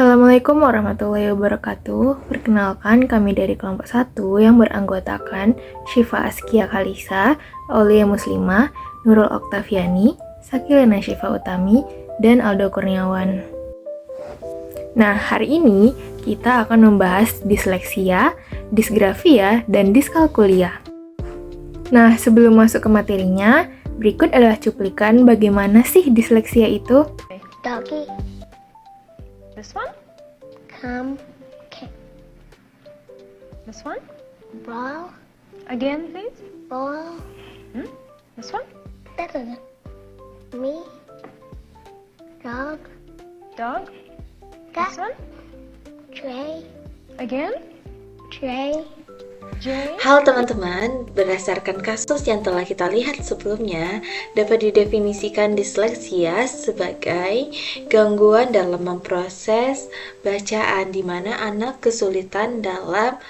Assalamualaikum warahmatullahi wabarakatuh. Perkenalkan, kami dari kelompok 1 yang beranggotakan Syifa Askia Kalisa, Aulia Muslimah, Nurul Oktaviani, Sakilena Syifa Utami, dan Aldo Kurniawan. Nah, hari ini kita akan membahas disleksia, disgrafia, dan diskalkulia. Nah, sebelum masuk ke materinya, berikut adalah cuplikan bagaimana sih disleksia itu. Doggy, This one? come, kick, This one? ball, Again, please. ball, This one? better, me, dog, Dog. cat, This one? tray, Again? tray, J. Halo teman-teman, berdasarkan kasus yang telah kita lihat sebelumnya, dapat didefinisikan disleksia sebagai gangguan dalam memproses bacaan di mana anak kesulitan dalam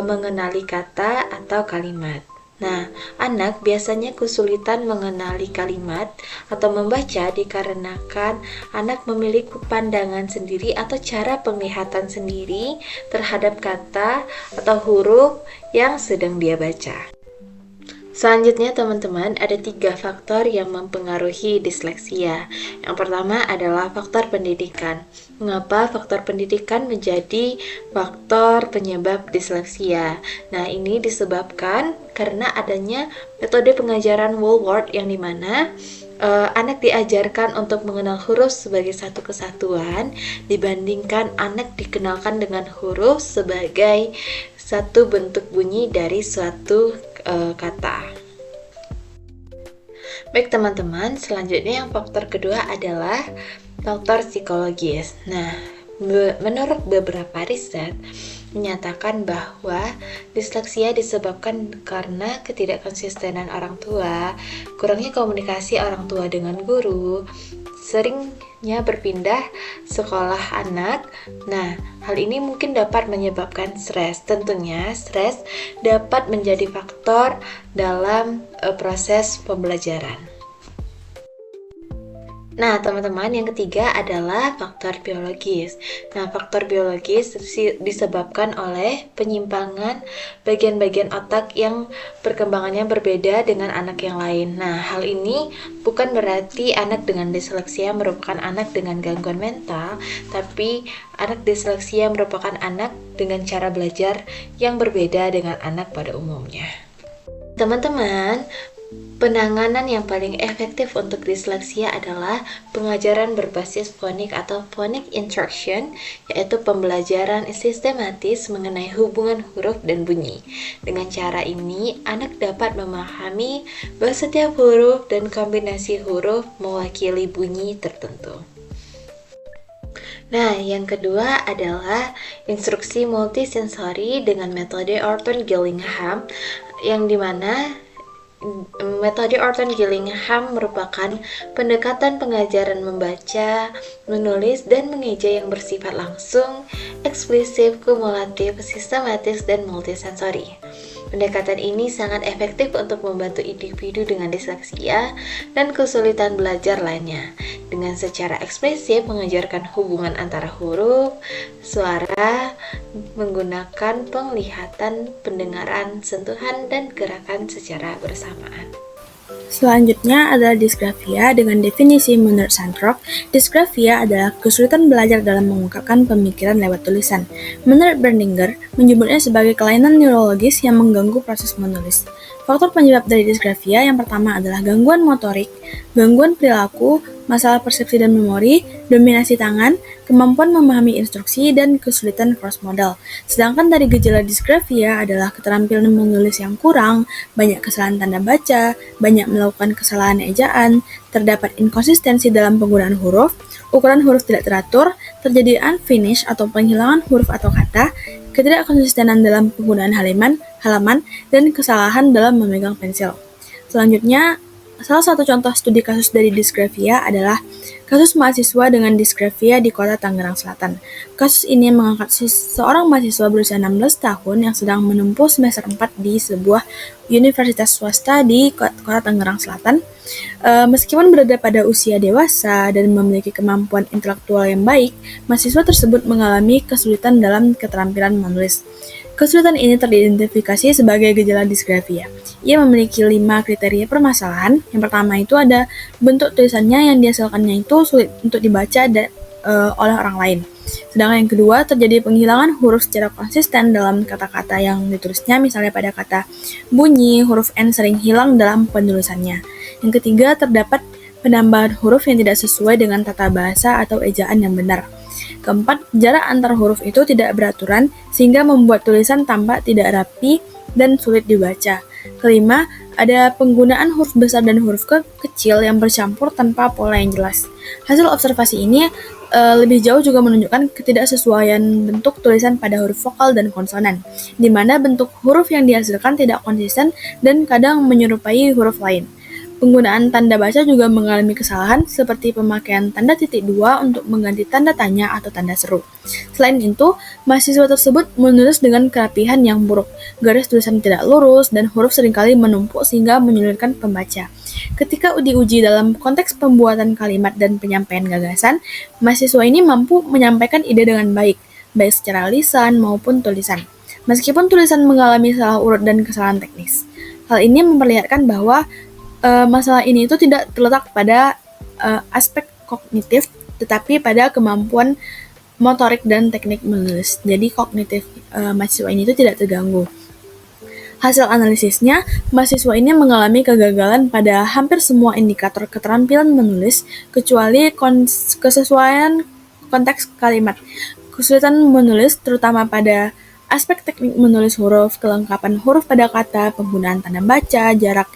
mengenali kata atau kalimat. Nah, anak biasanya kesulitan mengenali kalimat atau membaca dikarenakan anak memiliki pandangan sendiri atau cara penglihatan sendiri terhadap kata atau huruf yang sedang dia baca. Selanjutnya teman-teman, ada 3 faktor yang mempengaruhi disleksia. Yang pertama adalah faktor pendidikan. Mengapa faktor pendidikan menjadi faktor penyebab disleksia? Nah, ini disebabkan karena adanya metode pengajaran Woolworth yang dimana anak diajarkan untuk mengenal huruf sebagai satu kesatuan dibandingkan anak dikenalkan dengan huruf sebagai satu bentuk bunyi dari suatu kata. Baik teman-teman, selanjutnya yang faktor kedua adalah faktor psikologis. Nah, menurut beberapa riset menyatakan bahwa disleksia disebabkan karena ketidakkonsistenan orang tua, kurangnya komunikasi orang tua dengan guru, seringnya berpindah sekolah anak. Nah, hal ini mungkin dapat menyebabkan stres. Tentunya, stres dapat menjadi faktor dalam proses pembelajaran. Nah, teman-teman, yang ketiga adalah faktor biologis. Nah, faktor biologis disebabkan oleh penyimpangan bagian-bagian otak yang perkembangannya berbeda dengan anak yang lain. Nah, hal ini bukan berarti anak dengan disleksia merupakan anak dengan gangguan mental, tapi anak disleksia merupakan anak dengan cara belajar yang berbeda dengan anak pada umumnya. Teman-teman, penanganan yang paling efektif untuk disleksia adalah pengajaran berbasis fonik atau phonic instruction, yaitu pembelajaran sistematis mengenai hubungan huruf dan bunyi. Dengan cara ini, anak dapat memahami bahwa setiap huruf dan kombinasi huruf mewakili bunyi tertentu. Nah, yang kedua adalah instruksi multisensori dengan metode Orton Gillingham, yang dimana metode Orton Gillingham merupakan pendekatan pengajaran membaca, menulis, dan mengeja yang bersifat langsung, eksplisit, kumulatif, sistematis, dan multisensori. Pendekatan ini sangat efektif untuk membantu individu dengan disleksia dan kesulitan belajar lainnya, dengan secara eksplisit mengajarkan hubungan antara huruf, suara, menggunakan penglihatan, pendengaran, sentuhan, dan gerakan secara bersamaan. Selanjutnya adalah disgrafia dengan definisi menurut Sandrock. Disgrafia adalah kesulitan belajar dalam mengungkapkan pemikiran lewat tulisan. Menurut Berninger, menyebutnya sebagai kelainan neurologis yang mengganggu proses menulis. Faktor penyebab dari disgrafia yang pertama adalah gangguan motorik, gangguan perilaku, masalah persepsi dan memori, dominasi tangan, kemampuan memahami instruksi, dan kesulitan cross-modal. Sedangkan dari gejala disgrafia adalah keterampilan menulis yang kurang, banyak kesalahan tanda baca, banyak melakukan kesalahan ejaan, terdapat inkonsistensi dalam penggunaan huruf, ukuran huruf tidak teratur, terjadi unfinished atau penghilangan huruf atau kata, ketidakkonsistenan dalam penggunaan halaman, dan kesalahan dalam memegang pensil. Selanjutnya, Salah satu contoh studi kasus dari disgrafia adalah kasus mahasiswa dengan disgrafia di kota Tangerang Selatan. Kasus ini mengangkat seorang mahasiswa berusia 16 tahun yang sedang menempuh semester 4 di sebuah universitas swasta di kota Tangerang Selatan. Meskipun berada pada usia dewasa dan memiliki kemampuan intelektual yang baik, mahasiswa tersebut mengalami kesulitan dalam keterampilan menulis. Kesulitan ini teridentifikasi sebagai gejala disgrafia. Ia memiliki 5 kriteria permasalahan. Yang pertama itu ada bentuk tulisannya yang dihasilkannya itu sulit untuk dibaca oleh orang lain. Sedangkan yang kedua, terjadi penghilangan huruf secara konsisten dalam kata-kata yang ditulisnya, misalnya pada kata bunyi, huruf N sering hilang dalam penulisannya. Yang ketiga, terdapat penambahan huruf yang tidak sesuai dengan tata bahasa atau ejaan yang benar. Keempat, jarak antar huruf itu tidak beraturan sehingga membuat tulisan tampak tidak rapi dan sulit dibaca. Kelima, ada penggunaan huruf besar dan huruf kecil yang bercampur tanpa pola yang jelas. Hasil observasi ini lebih jauh juga menunjukkan ketidaksesuaian bentuk tulisan pada huruf vokal dan konsonan, di mana bentuk huruf yang dihasilkan tidak konsisten dan kadang menyerupai huruf lain. Penggunaan tanda baca juga mengalami kesalahan seperti pemakaian tanda titik 2 untuk mengganti tanda tanya atau tanda seru. Selain itu, mahasiswa tersebut menulis dengan kerapihan yang buruk, garis tulisan tidak lurus, dan huruf seringkali menumpuk sehingga menyulitkan pembaca. Ketika diuji dalam konteks pembuatan kalimat dan penyampaian gagasan, mahasiswa ini mampu menyampaikan ide dengan baik secara lisan maupun tulisan, meskipun tulisan mengalami salah urut dan kesalahan teknis. Hal ini memperlihatkan bahwa masalah ini itu tidak terletak pada aspek kognitif, tetapi pada kemampuan motorik dan teknik menulis. Jadi kognitif mahasiswa ini itu tidak terganggu. Hasil analisisnya, mahasiswa ini mengalami kegagalan pada hampir semua indikator keterampilan menulis, kecuali kesesuaian konteks kalimat. Kesulitan menulis terutama pada aspek teknik menulis huruf, kelengkapan huruf pada kata, penggunaan tanda baca, jarak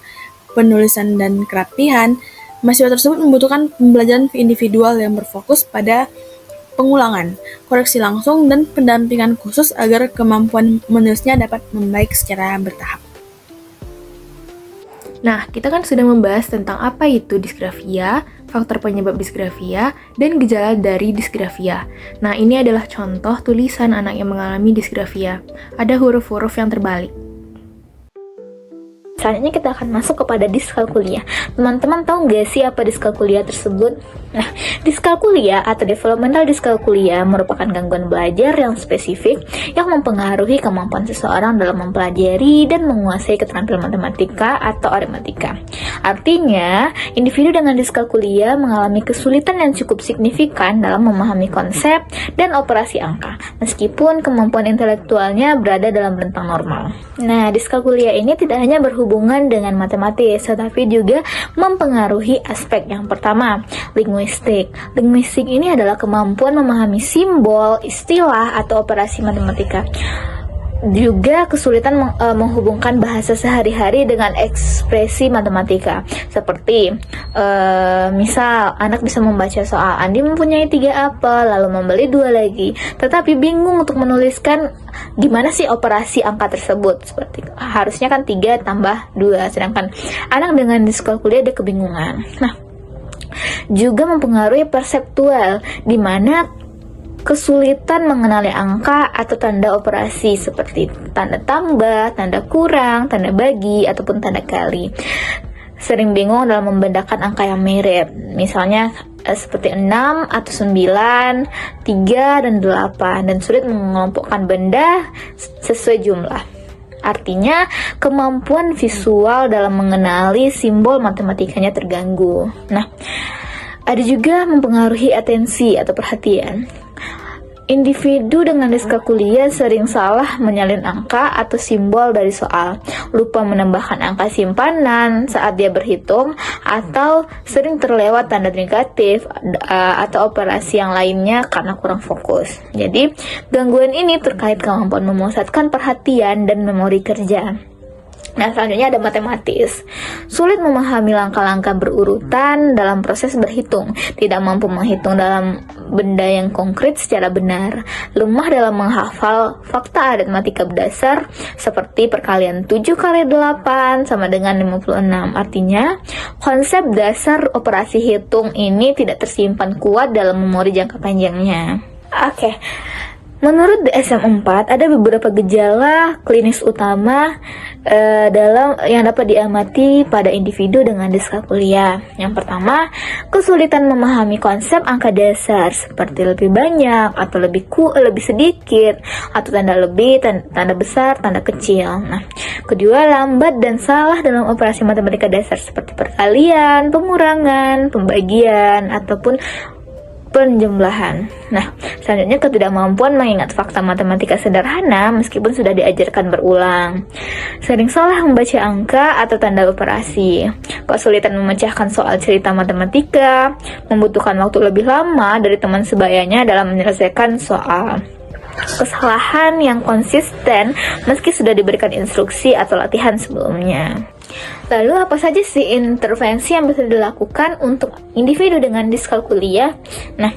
penulisan dan kerapihan. Mahasiswa tersebut membutuhkan pembelajaran individual yang berfokus pada pengulangan, koreksi langsung, dan pendampingan khusus agar kemampuan menulisnya dapat membaik secara bertahap. Nah, kita kan sudah membahas tentang apa itu disgrafia, faktor penyebab disgrafia, dan gejala dari disgrafia. Nah, ini adalah contoh tulisan anak yang mengalami disgrafia. Ada huruf-huruf yang terbalik. Selanjutnya kita akan masuk kepada diskalkulia. Teman-teman tahu nggak sih apa diskalkulia tersebut? Nah, diskalkulia atau developmental diskalkulia merupakan gangguan belajar yang spesifik yang mempengaruhi kemampuan seseorang dalam mempelajari dan menguasai keterampilan matematika atau aritmatika. Artinya, individu dengan diskalkulia mengalami kesulitan yang cukup signifikan dalam memahami konsep dan operasi angka, meskipun kemampuan intelektualnya berada dalam rentang normal. Nah, diskalkulia ini tidak hanya berhubungan dengan matematis, tetapi juga mempengaruhi aspek yang pertama, linguistik. Linguistik ini adalah kemampuan memahami simbol, istilah, atau operasi matematika. Juga kesulitan menghubungkan bahasa sehari-hari dengan ekspresi matematika. Seperti, misal, anak bisa membaca soal Andi mempunyai 3 apel, lalu membeli 2 lagi. Tetapi bingung untuk menuliskan gimana sih operasi angka tersebut. Seperti harusnya kan 3 tambah 2, sedangkan anak dengan diskalkulia ada kebingungan. Nah, juga mempengaruhi perseptual, di mana kesulitan mengenali angka atau tanda operasi seperti tanda tambah, tanda kurang, tanda bagi, ataupun tanda kali. Sering bingung dalam membedakan angka yang mirip, misalnya seperti 6 atau 9, 3 dan 8, dan sulit mengelompokkan benda sesuai jumlah. Artinya, kemampuan visual dalam mengenali simbol matematikanya terganggu. Nah, ada juga mempengaruhi atensi atau perhatian. Individu dengan diskalkulia sering salah menyalin angka atau simbol dari soal, lupa menambahkan angka simpanan saat dia berhitung, atau sering terlewat tanda negatif atau operasi yang lainnya karena kurang fokus. Jadi, gangguan ini terkait kemampuan memusatkan perhatian dan memori kerja. Nah, selanjutnya ada matematis. Sulit memahami langkah-langkah berurutan dalam proses berhitung, tidak mampu menghitung dalam benda yang konkret secara benar, lemah dalam menghafal fakta aritmatika dasar seperti perkalian 7 kali 8 sama dengan 56. Artinya, konsep dasar operasi hitung ini tidak tersimpan kuat dalam memori jangka panjangnya. Oke. Menurut DSM-4, ada beberapa gejala klinis utama dalam yang dapat diamati pada individu dengan diskalkulia. Yang pertama, kesulitan memahami konsep angka dasar seperti lebih banyak atau lebih sedikit, atau tanda lebih, tanda besar, tanda kecil. Nah, kedua, lambat dan salah dalam operasi matematika dasar seperti perkalian, pengurangan, pembagian, ataupun penjumlahan. Nah, selanjutnya ketidakmampuan mengingat fakta matematika sederhana meskipun sudah diajarkan berulang. Sering salah membaca angka atau tanda operasi. Kesulitan memecahkan soal cerita matematika, membutuhkan waktu lebih lama dari teman sebayanya dalam menyelesaikan soal. Kesalahan yang konsisten meski sudah diberikan instruksi atau latihan sebelumnya. Lalu apa saja sih intervensi yang bisa dilakukan untuk individu dengan diskalkulia? Nah,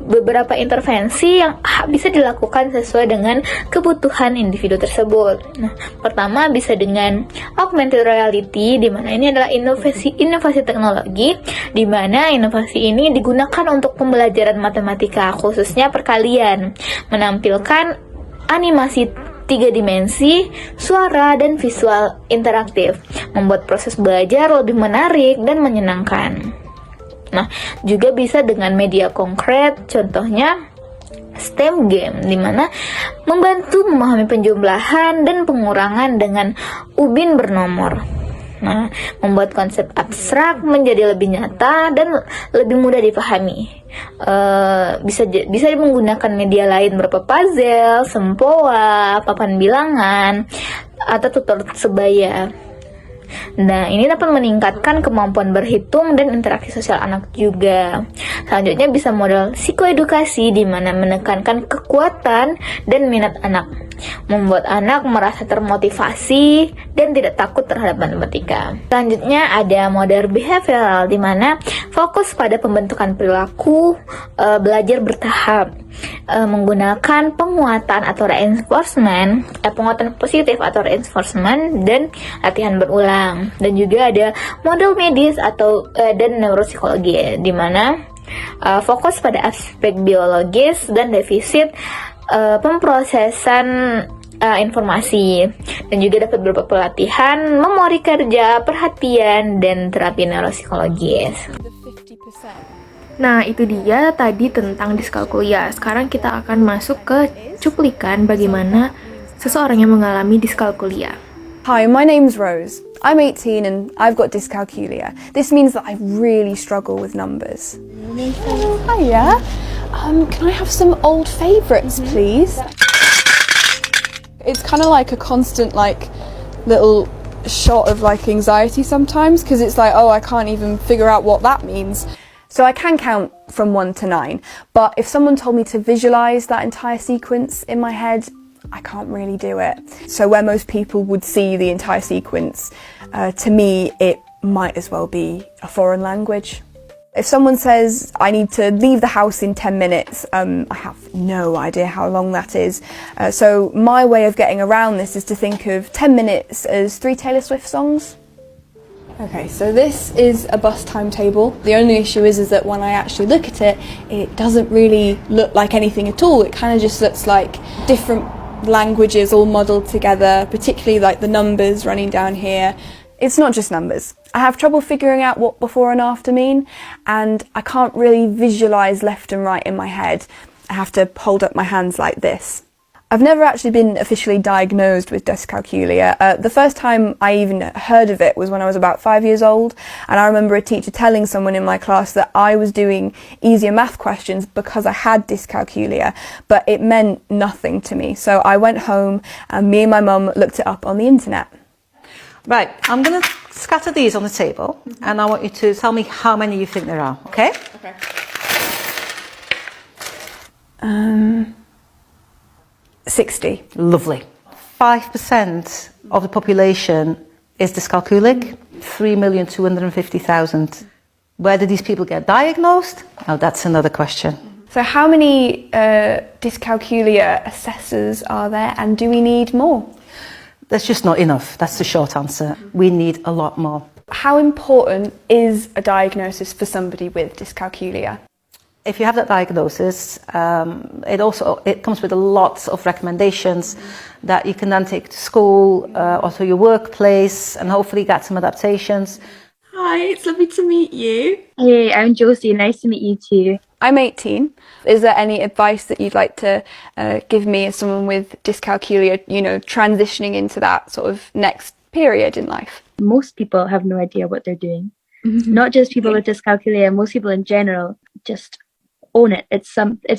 beberapa intervensi yang bisa dilakukan sesuai dengan kebutuhan individu tersebut. Nah, pertama bisa dengan augmented reality, di mana ini adalah inovasi teknologi, di mana inovasi ini digunakan untuk pembelajaran matematika, khususnya perkalian, menampilkan animasi 3 dimensi, suara, dan visual interaktif, membuat proses belajar lebih menarik dan menyenangkan. Nah, juga bisa dengan media konkret, contohnya STEM game, di mana membantu memahami penjumlahan dan pengurangan dengan ubin bernomor. Nah, membuat konsep abstrak menjadi lebih nyata dan lebih mudah dipahami. Bisa menggunakan media lain berupa puzzle, sempoa, papan bilangan, atau tutor sebaya. Nah, ini dapat meningkatkan kemampuan berhitung dan interaksi sosial anak juga. Selanjutnya bisa model psikoedukasi, di mana menekankan kekuatan dan minat anak, membuat anak merasa termotivasi dan tidak takut terhadap matematika. Selanjutnya ada model behavioral, di mana fokus pada pembentukan perilaku, belajar bertahap, menggunakan penguatan atau reinforcement, penguatan positif atau reinforcement, dan latihan berulang. Dan juga ada model medis atau dan neuropsikologi, di mana fokus pada aspek biologis dan defisit pemrosesan informasi, dan juga dapat berupa pelatihan, memori kerja, perhatian, dan terapi neuropsikologis. Nah, itu dia tadi tentang diskalkulia. Sekarang kita akan masuk ke cuplikan bagaimana seseorang yang mengalami diskalkulia. Hi, my name's Rose. I'm 18 and I've got dyscalculia. This means that I really struggle with numbers. Oh, hiya. Can I have some old favourites, please? It's kind of like a constant, little shot of, anxiety sometimes, because it's like, oh, I can't even figure out what that means. So I can count from 1 to 9, but if someone told me to visualise that entire sequence in my head, I can't really do it. So where most people would see the entire sequence, to me it might as well be a foreign language. If someone says I need to leave the house in 10 minutes, I have no idea how long that is. So my way of getting around this is to think of 10 minutes as 3 Taylor Swift songs. Okay, so this is a bus timetable. The only issue is that when I actually look at it, it doesn't really look like anything at all. It kind of just looks like different languages all modelled together, particularly like the numbers running down here. It's not just numbers. I have trouble figuring out what before and after mean, and I can't really visualise left and right in my head. I have to hold up my hands like this. I've never actually been officially diagnosed with dyscalculia. The first time I even heard of it was when I was about 5 years old, and I remember a teacher telling someone in my class that I was doing easier math questions because I had dyscalculia, but it meant nothing to me. So I went home and me and my mum looked it up on the internet. Right, I'm going to scatter these on the table, and I want you to tell me how many you think there are, okay? Okay. 60. Lovely. 5% of the population is dyscalculic, 3,250,000. Where do these people get diagnosed? Oh, that's another question. So how many dyscalculia assessors are there, and do we need more? There's just not enough. That's the short answer. We need a lot more. How important is a diagnosis for somebody with dyscalculia? If you have that diagnosis, it comes with lots of recommendations that you can then take to school or to your workplace and hopefully get some adaptations. Hi, it's lovely to meet you. Hey, I'm Josie. Nice to meet you too. I'm 18. Is there any advice that you'd like to give me as someone with dyscalculia, transitioning into that sort of next period in life? Most people have no idea what they're doing. Not just people with dyscalculia, most people in general just own it. It's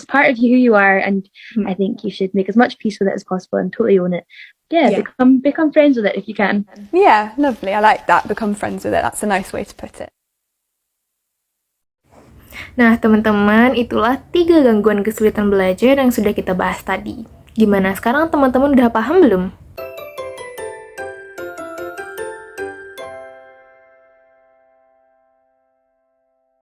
part of who you are, and I think you should make as much peace with it as possible and totally own it. Yeah. Become friends with it if you can. Yeah, lovely. I like that. Become friends with it. That's a nice way to put it. Nah, teman-teman, itulah 3 gangguan kesulitan belajar yang sudah kita bahas tadi. Gimana sekarang teman-teman udah paham belum?